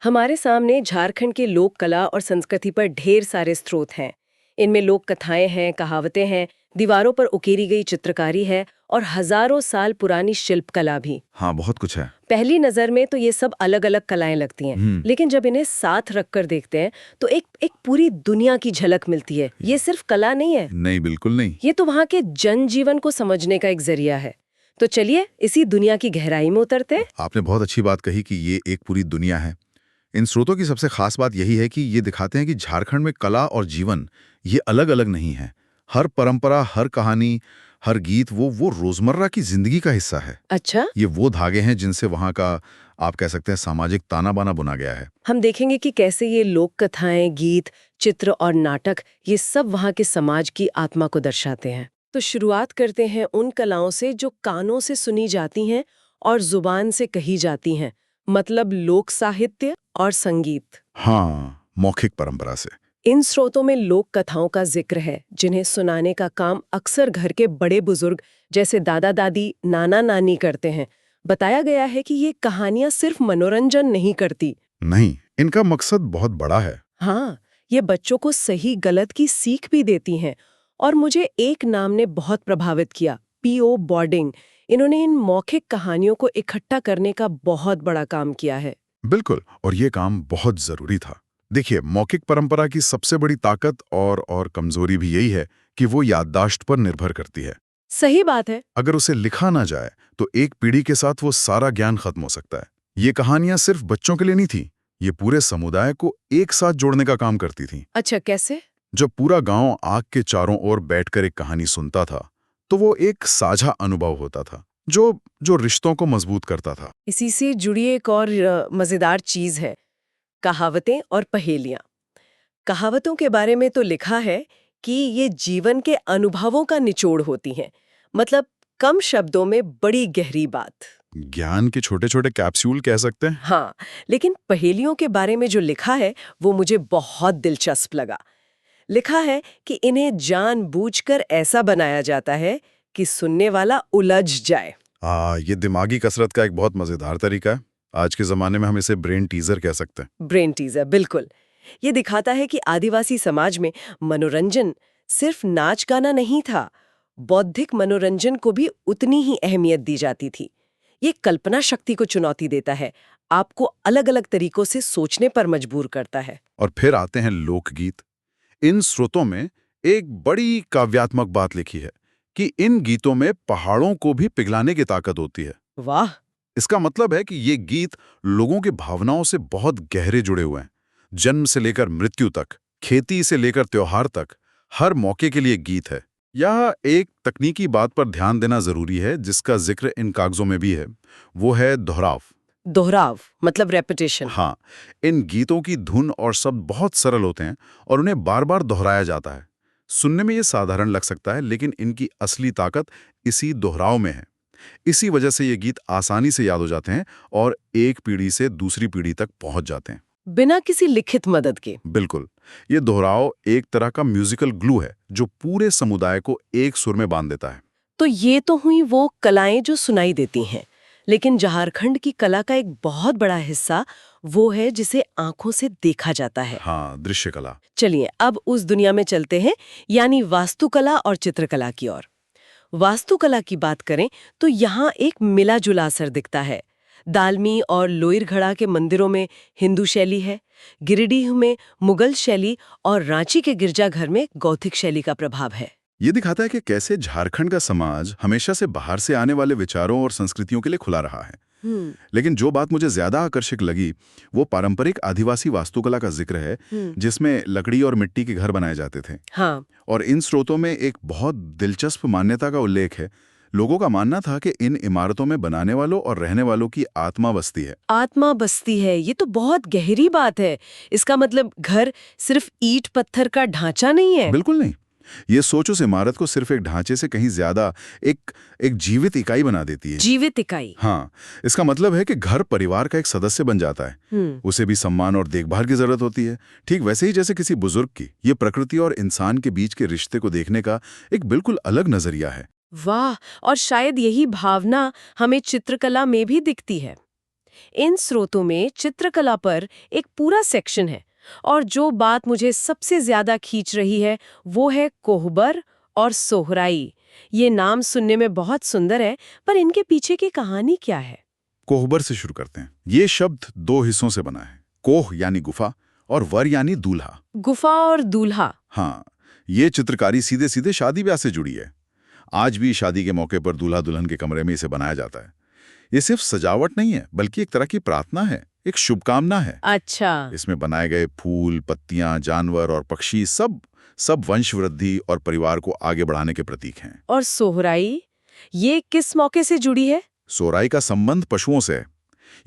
हमारे सामने झारखंड के लोक कला और संस्कृति पर ढेर सारे स्रोत हैं। इनमें लोक कथाएं हैं, कहावतें हैं, दीवारों पर उकेरी गई चित्रकारी है और हजारों साल पुरानी शिल्पकला भी। हाँ, बहुत कुछ है। पहली नजर में तो ये सब अलग अलग कलाएं लगती हैं, लेकिन जब इन्हें साथ रखकर देखते हैं तो एक पूरी दुनिया की झलक मिलती है। ये सिर्फ कला नहीं है, नहीं, बिल्कुल नहीं। ये तो वहाँ के जनजीवन को समझने का एक जरिया है। तो चलिए इसी दुनिया की गहराई में उतरते हैं। आपने बहुत अच्छी बात कही कि ये एक पूरी दुनिया है। इन स्रोतों की सबसे खास बात यही है कि ये दिखाते हैं कि झारखंड में कला और जीवन ये अलग अलग नहीं है। हर परंपरा, हर कहानी, हर गीत वो रोजमर्रा की जिंदगी का हिस्सा है। अच्छा, ये वो धागे हैं जिनसे वहाँ का, आप कह सकते हैं, सामाजिक ताना बाना बुना गया है। हम देखेंगे कि कैसे ये लोक कथाएं, गीत, चित्र और नाटक ये सब वहाँ के समाज की आत्मा को दर्शाते हैं। तो शुरुआत करते हैं उन कलाओं से जो कानों से सुनी जाती हैं और जुबान से कही जाती हैं, मतलब लोक साहित्य और संगीत। हाँ, मौखिक परंपरा से। इन स्रोतों में लोक कथाओं का जिक्र है जिन्हें सुनाने का काम अक्सर घर के बड़े बुजुर्ग जैसे दादा दादी, नाना नानी करते हैं। बताया गया है कि ये कहानियां सिर्फ मनोरंजन नहीं करती। नहीं, इनका मकसद बहुत बड़ा है। हाँ, ये बच्चों को सही गलत की सीख भी देती हैं। और मुझे एक नाम ने बहुत प्रभावित किया, पीओ बॉर्डिंग। इन्होंने इन मौखिक कहानियों को इकट्ठा करने का बहुत बड़ा काम किया है। बिल्कुल, और ये काम बहुत जरूरी था। देखिए, मौखिक परंपरा की सबसे बड़ी ताकत और कमजोरी भी यही है कि वो याददाश्त पर निर्भर करती है। सही बात है। अगर उसे लिखा ना जाए तो एक पीढ़ी के साथ वो सारा ज्ञान खत्म हो सकता है। ये कहानियां सिर्फ बच्चों के लिए नहीं थी, ये पूरे समुदाय को एक साथ जोड़ने का काम करती थी। अच्छा, कैसे? जब पूरा गांव आग के चारों ओर बैठकर एक कहानी सुनता था, तो वो एक साझा अनुभव होता था जो जो रिश्तों को मजबूत करता था। इसी से जुड़ी एक और मजेदार चीज है, कहावतें और पहेलियां। कहावतों के बारे में तो लिखा है कि ये जीवन के अनुभवों का निचोड़ होती हैं, मतलब कम शब्दों में बड़ी गहरी बात। ज्ञान के छोटे छोटे कैप्सूल कह सकते हैं। हाँ, लेकिन पहेलियों के बारे में जो लिखा है वो मुझे बहुत दिलचस्प लगा। लिखा है कि इन्हें जानबूझकर ऐसा बनाया जाता है कि सुनने वाला उलझ जाए। ये दिमागी कसरत का एक बहुत मजेदार तरीका है। आज के जमाने में हम इसे ब्रेन टीजर कह सकते हैं। ब्रेन टीजर, बिल्कुल। ये दिखाता है कि आदिवासी समाज में मनोरंजन सिर्फ नाच गाना नहीं था, बौद्धिक मनोरंजन को भी उतनी ही अहमियत दी जाती थी। ये कल्पना शक्ति को चुनौती देता है, आपको अलग अलग तरीकों से सोचने पर मजबूर करता है। और फिर आते हैं लोकगीत। इन स्रोतों में एक बड़ी काव्यात्मक बात लिखी है कि इन गीतों में पहाड़ों को भी पिघलाने की ताकत होती है। वाह! इसका मतलब है कि ये गीत लोगों के भावनाओं से बहुत गहरे जुड़े हुए हैं। जन्म से लेकर मृत्यु तक, खेती से लेकर त्योहार तक, हर मौके के लिए गीत है। यह एक तकनीकी बात पर ध्यान देना जरूरी है जिसका जिक्र इन कागजों में भी है, वो है दोहराव। दोहराव मतलब रेपिटेशन। हाँ, इन गीतों की धुन और शब्द बहुत सरल होते हैं और उन्हें बार बार दोहराया जाता है। सुनने में ये साधारण लग सकता है, लेकिन इनकी असली ताकत इसी दोहराव में है। इसी वजह से ये गीत आसानी से याद हो जाते हैं और एक पीढ़ी से दूसरी पीढ़ी तक पहुंच जाते हैं, बिना किसी लिखित मदद के। बिल्कुल। ये दोहराव एक तरह का म्यूजिकल ग्लू है जो पूरे समुदाय को एक सुर में बांध देता है। तो ये तो हुई वो कलाएं जो सुनाई देती हैं, लेकिन झारखंड की कला का एक बहुत बड़ा हिस्सा वो है जिसे आंखों से देखा जाता है। हाँ, दृश्य कला। चलिए अब उस दुनिया में चलते हैं, यानी वास्तुकला और चित्रकला की ओर। वास्तुकला की बात करें तो यहाँ एक मिला जुला असर दिखता है। दालमी और लोइरघड़ा के मंदिरों में हिंदू शैली है, गिरिडीह में मुगल शैली और रांची के गिरजाघर में गौथिक शैली का प्रभाव है। ये दिखाता है कि कैसे झारखंड का समाज हमेशा से बाहर से आने वाले विचारों और संस्कृतियों के लिए खुला रहा है। लेकिन जो बात मुझे ज्यादा आकर्षक लगी वो पारंपरिक आदिवासी वास्तुकला का जिक्र है, जिसमें लकड़ी और मिट्टी के घर बनाए जाते थे। हाँ। और इन स्रोतों में एक बहुत दिलचस्प मान्यता का उल्लेख है। लोगों का मानना था कि इन इमारतों में बनाने वालों और रहने वालों की आत्मा बसती है। आत्मा बसती है, ये तो बहुत गहरी बात है। इसका मतलब घर सिर्फ ईंट पत्थर का ढांचा नहीं है। बिल्कुल नहीं। ये सोच उस इमारत को सिर्फ एक ढांचे से कहीं ज्यादा एक जीवित इकाई बना देती है। जीवित इकाई। हाँ, इसका मतलब है कि घर परिवार का एक सदस्य बन जाता है। उसे भी सम्मान और देखभाल की जरूरत होती है, ठीक वैसे ही जैसे किसी बुजुर्ग की। ये प्रकृति और इंसान के बीच के रिश्ते को देखने का एक बिल्कुल अलग नजरिया है। वाह! और शायद यही भावना हमें चित्रकला में भी दिखती है। इन स्रोतों में चित्रकला पर एक पूरा सेक्शन है और जो बात मुझे सबसे ज्यादा खींच रही है वो है कोहबर और सोहराई। ये नाम सुनने में बहुत सुंदर है, पर इनके पीछे की कहानी क्या है? कोहबर से शुरू करते हैं। ये शब्द दो हिस्सों से बना है, कोह यानी गुफा और वर यानी दूल्हा। गुफा और दूल्हा। हाँ, ये चित्रकारी सीधे सीधे शादी ब्याह से जुड़ी है। आज भी शादी के मौके पर दूल्हा दुल्हन के कमरे में इसे बनाया जाता है। ये सिर्फ सजावट नहीं है, बल्कि एक तरह की प्रार्थना है, एक शुभकामना है। अच्छा। इसमें बनाए गए फूल, पत्तियां, जानवर और पक्षी सब वंश वृद्धि और परिवार को आगे बढ़ाने के प्रतीक हैं। और सोहराई, ये किस मौके से जुड़ी है? सोहराई का संबंध पशुओं से है।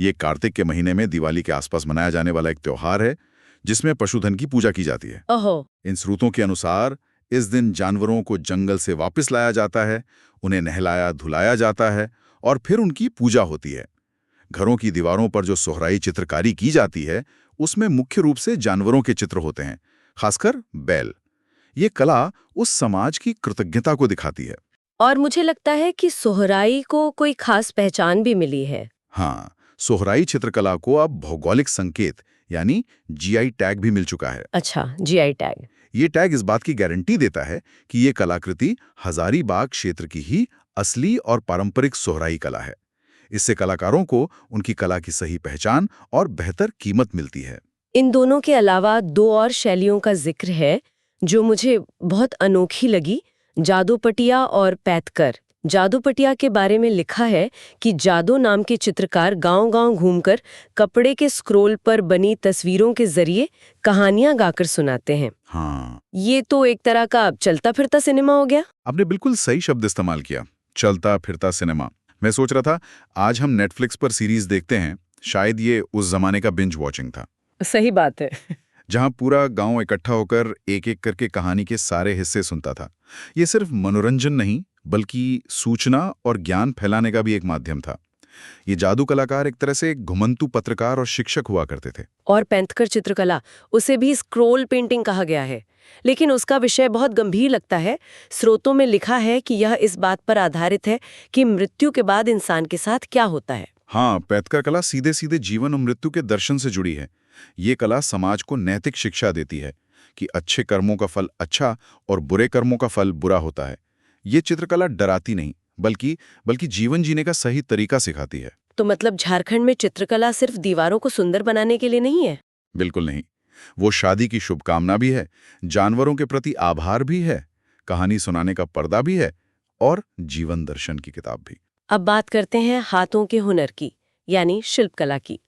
ये कार्तिक के महीने में दिवाली के आसपास मनाया जाने वाला एक त्योहार है जिसमें पशुधन की पूजा की जाती है। ओहो। इन स्रोतों के अनुसार इस दिन जानवरों को जंगल से वापस लाया जाता है, उन्हें नहलाया धुलाया जाता है और फिर उनकी पूजा होती है। घरों की दीवारों पर जो सोहराई चित्रकारी की जाती है उसमें मुख्य रूप से जानवरों के चित्र होते हैं, खासकर बैल। ये कला उस समाज की कृतज्ञता को दिखाती है। और मुझे लगता है कि सोहराई को कोई खास पहचान भी मिली है। हाँ, सोहराई चित्रकला को अब भौगोलिक संकेत यानी जीआई टैग भी मिल चुका है। अच्छा, जीआई टैग। ये टैग इस बात की गारंटी देता है कि ये कलाकृति हजारीबाग क्षेत्र की ही असली और पारंपरिक सोहराई कला है। इससे कलाकारों को उनकी कला की सही पहचान और बेहतर कीमत मिलती है। इन दोनों के अलावा दो और शैलियों का जिक्र है जो मुझे बहुत अनोखी लगी, जादूपटिया और पैतकर। जादूपटिया के बारे में लिखा है कि जादू नाम के चित्रकार गांव-गांव घूमकर कपड़े के स्क्रोल पर बनी तस्वीरों के जरिए कहानियां गाकर सुनाते हैं। हाँ, ये तो एक तरह का चलता फिरता सिनेमा हो गया। आपने बिल्कुल सही शब्द इस्तेमाल किया, चलता फिरता सिनेमा। मैं सोच रहा था आज हम नेटफ्लिक्स पर सीरीज देखते हैं, शायद ये उस जमाने का बिंज वॉचिंग था, सही बात है। जहां पूरा गांव इकट्ठा होकर एक-एक करके कहानी के सारे हिस्से सुनता था। ये सिर्फ मनोरंजन नहीं, बल्कि सूचना और ज्ञान फैलाने का भी एक माध्यम था। ये जादू कलाकार एक तरह से घुमंतु पत्रकार और शिक्षक हुआ करते थे। और पैंथकर चित्रकला, उसे भी स्क्रोल पेंटिंग कहा गया है, लेकिन उसका विषय बहुत गंभीर लगता है। स्रोतों में लिखा है कि यह इस बात पर आधारित है कि मृत्यु के बाद इंसान के साथ क्या होता है। हाँ, पैतकर कला सीधे सीधे जीवन और मृत्यु के दर्शन से जुड़ी है। ये कला समाज को नैतिक शिक्षा देती है कि अच्छे कर्मों का फल अच्छा और बुरे कर्मों का फल बुरा होता है। ये चित्रकला डराती नहीं, बल्कि जीवन जीने का सही तरीका सिखाती है। तो मतलब झारखंड में चित्रकला सिर्फ दीवारों को सुंदर बनाने के लिए नहीं है? बिल्कुल नहीं। वो शादी की शुभकामना भी है, जानवरों के प्रति आभार भी है, कहानी सुनाने का पर्दा भी है और जीवन दर्शन की किताब भी। अब बात करते हैं हाथों के हुनर की, यानी शिल्पकला की।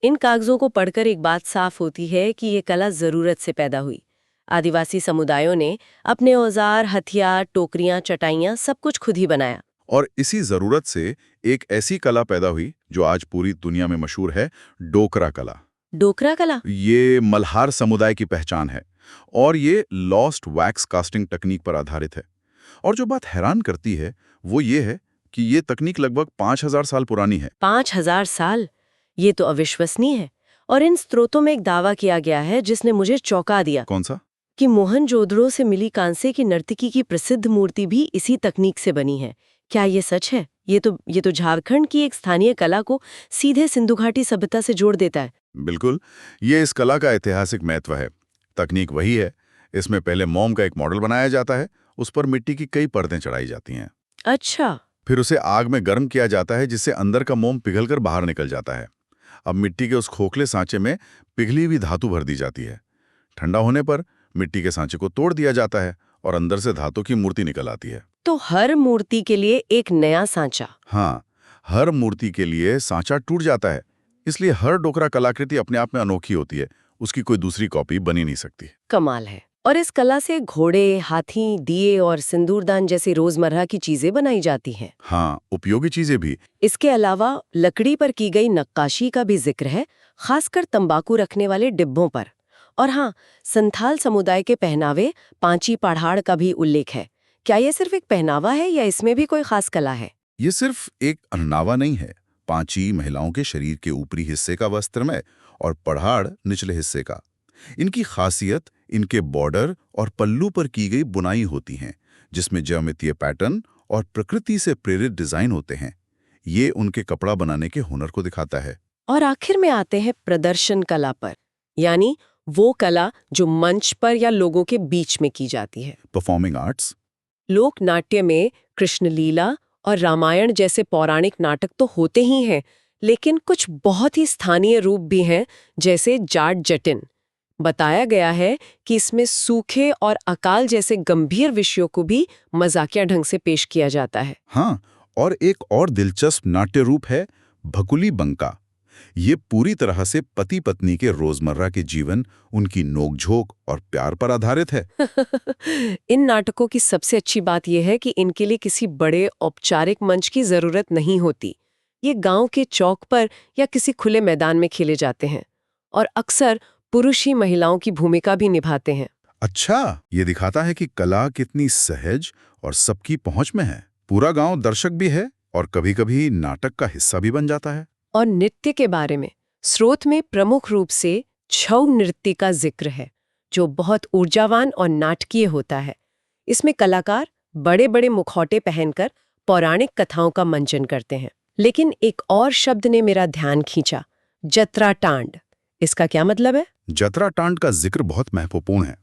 इन कागजों को पढ़कर एक बात साफ होती है कि ये कला जरूरत से पैदा हुई। आदिवासी समुदायों ने अपने औजार, हथियार, टोकरियां, चटाइयां सब कुछ खुद ही बनाया। और इसी जरूरत से एक ऐसी कला पैदा हुई जो आज पूरी दुनिया में मशहूर है, डोकरा कला। डोकरा कला? ये मल्हार समुदाय की पहचान है और ये लॉस्ट वैक्स कास्टिंग तकनीक पर आधारित है। और जो बात हैरान करती है वो ये है कि ये तकनीक लगभग 5000 साल पुरानी है। 5000 साल? ये तो अविश्वसनीय है। और इन स्रोतों में एक दावा किया गया है जिसने मुझे चौंका दिया। कौन सा? कि मोहनजोदड़ो से मिली कांसे की नर्तकी की प्रसिद्ध मूर्ति भी इसी तकनीक से बनी है। क्या ये सच है? ये तो झारखंड की एक स्थानीय कला को सीधे सिंधु घाटी सभ्यता से जोड़ देता है। बिल्कुल, ये इस कला का ऐतिहासिक महत्व है। तकनीक वही है। इसमें पहले मोम का एक मॉडल बनाया जाता है, उस पर मिट्टी की कई परतें चढ़ाई जाती हैं। अच्छा। फिर उसे आग में गर्म किया जाता है जिससे अंदर का मोम पिघलकर बाहर निकल जाता है। अब मिट्टी के उस खोखले सांचे में पिघली हुई धातु भर दी जाती है। ठंडा होने पर मिट्टी के सांचे को तोड़ दिया जाता है और अंदर से धातु की मूर्ति निकल आती है। तो हर मूर्ति के लिए एक नया सांचा? हाँ, हर मूर्ति के लिए सांचा टूट जाता है। इसलिए हर डोकरा कलाकृति अपने आप में अनोखी होती है, उसकी कोई दूसरी कॉपी बनी नहीं सकती। कमाल है। और इस कला से घोड़े, हाथी, दिए और सिंदूरदान जैसी रोजमर्रा की चीजें बनाई जाती हैं। हाँ, उपयोगी चीजें भी। इसके अलावा लकड़ी पर की गई नक्काशी का भी जिक्र है, खासकर तंबाकू रखने वाले डिब्बों पर। और हाँ, संथाल समुदाय के पहनावे पांची पहाड़ का भी उल्लेख है। क्या ये सिर्फ एक पहनावा है या इसमें भी कोई खास कला है? ये सिर्फ एक अहनावा नहीं है। पांची महिलाओं के शरीर के ऊपरी हिस्से का वस्त्रमय और पहाड़ निचले हिस्से का। इनकी खासियत इनके बॉर्डर और पल्लू पर की गई बुनाई होती हैं, जिसमें ज्यामितीय पैटर्न और प्रकृति से प्रेरित डिजाइन होते हैं। ये उनके कपड़ा बनाने के हुनर को दिखाता है। और आखिर में आते हैं प्रदर्शन कला पर, यानी वो कला जो मंच पर या लोगों के बीच में की जाती है। Performing arts. लोक नाट्य में कृष्णलीला और रामायण जैसे पौराणिक नाटक तो होते ही हैं, लेकिन कुछ बहुत ही स्थानीय रूप भी हैं, जैसे जाट जटिन। बताया गया है कि इसमें सूखे और अकाल जैसे गंभीर विषयों को भी मजाकिया ढंग से पेश किया जाता है। हाँ, और एक और दिलचस्प नाट्य रूप है भकुली बंका। ये पूरी तरह से पति पत्नी के रोजमर्रा के जीवन, उनकी नोकझोंक और प्यार पर आधारित है। इन नाटकों की सबसे अच्छी बात यह है कि इनके लिए किसी बड़े औपचारिक मंच की जरूरत नहीं होती। ये गांव के चौक पर या किसी खुले मैदान में खेले जाते हैं और अक्सर पुरुष ही महिलाओं की भूमिका भी निभाते हैं। अच्छा, ये दिखाता है कि कला कितनी सहज और सबकी पहुंच में है। पूरा गांव दर्शक भी है और कभी-कभी नाटक का हिस्सा भी बन जाता है। और नृत्य के बारे में स्रोत में प्रमुख रूप से छऊ नृत्य का जिक्र है, जो बहुत ऊर्जावान और नाटकीय होता है। इसमें कलाकार बड़े-बड़े मुखौटे पहनकर पौराणिक कथाओं का मंचन करते हैं। लेकिन एक और शब्द ने मेरा ध्यान खींचा, जतरा टांड। इसका क्या मतलब है? जतरा टांड का जिक्र बहुत महत्वपूर्ण है।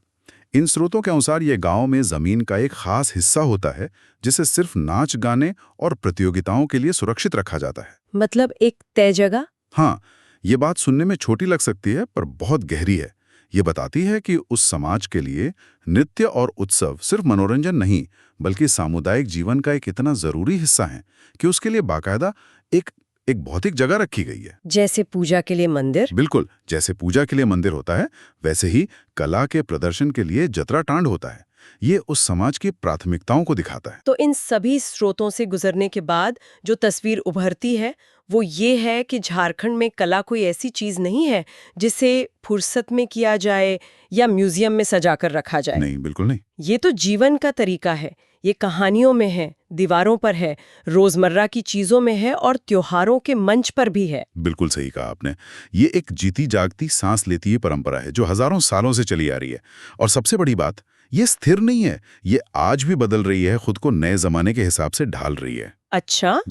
इन स्रोतों के अनुसार ये गांव में जमीन का एक खास हिस्सा होता है, जिसे सिर्फ नाच गाने और प्रतियोगिताओं के लिए सुरक्षित रखा जाता है। मतलब एक तय जगह? हाँ, ये बात सुनने में छोटी लग सकती है, पर बहुत गहरी है। ये बताती है कि उस समाज के लिए नृत्य और उत्सव सिर्फ मनोरंजन नहीं, बल्कि सामुदायिक जीवन का एक इतना जरूरी हिस्सा है कि उसके लिए बाकायदा एक भौतिक जगह रखी गई है। जैसे पूजा के लिए मंदिर? बिल्कुल, जैसे पूजा के लिए मंदिर होता है, वैसे ही कला के प्रदर्शन के लिए जतरा टांड होता है। ये उस समाज की प्राथमिकताओं को दिखाता है। तो इन सभी स्रोतों से गुजरने के बाद जो तस्वीर उभरती है वो ये है कि झारखंड में कला कोई ऐसी चीज नहीं है जिसे फुर्सत में किया जाए या म्यूजियम में सजाकर रखा जाए। नहीं, बिल्कुल नहीं। ये तो जीवन का तरीका है। ये कहानियों में है, दीवारों पर है, रोजमर्रा की चीजों में है और त्योहारों के मंच पर भी है। बिल्कुल सही कहा आपने। ये एक जीती जागती सांस लेती हुई परंपरा है जो हजारों सालों से चली आ रही है। और सबसे बड़ी बात, ये स्थिर नहीं है। ये आज भी बदल रही है, खुद को नए जमाने के हिसाब से ढाल रही है। अच्छा,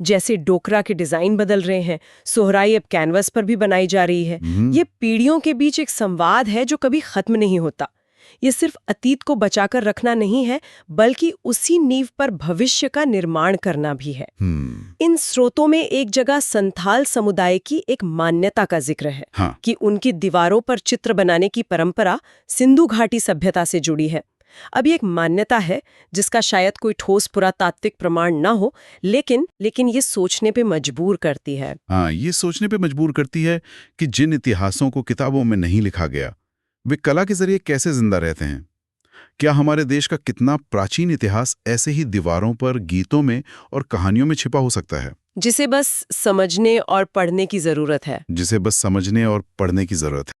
जैसे डोकरा के डिजाइन बदल रहे हैं, सोहराई अब कैनवस पर भी बनाई जा रही है। ये पीढ़ियों के बीच एक संवाद है जो कभी खत्म नहीं होता। ये सिर्फ अतीत को बचाकर रखना नहीं है, बल्कि उसी नींव पर भविष्य का निर्माण करना भी है। इन स्रोतों में एक जगह संथाल समुदाय की एक मान्यता का जिक्र है। हाँ। कि उनकी दीवारों पर चित्र बनाने की परंपरा सिंधु घाटी सभ्यता से जुड़ी है। अब ये एक मान्यता है जिसका शायद कोई ठोस पुरातात्विक प्रमाण न हो, लेकिन ये सोचने पे मजबूर करती है। हाँ, ये सोचने पे मजबूर करती है कि जिन इतिहासों को किताबों में नहीं लिखा गया, वे कला के जरिए कैसे जिंदा रहते हैं। क्या हमारे देश का कितना प्राचीन इतिहास ऐसे ही दीवारों पर, गीतों में और कहानियों में छिपा हो सकता है, जिसे बस समझने और पढ़ने की जरूरत है।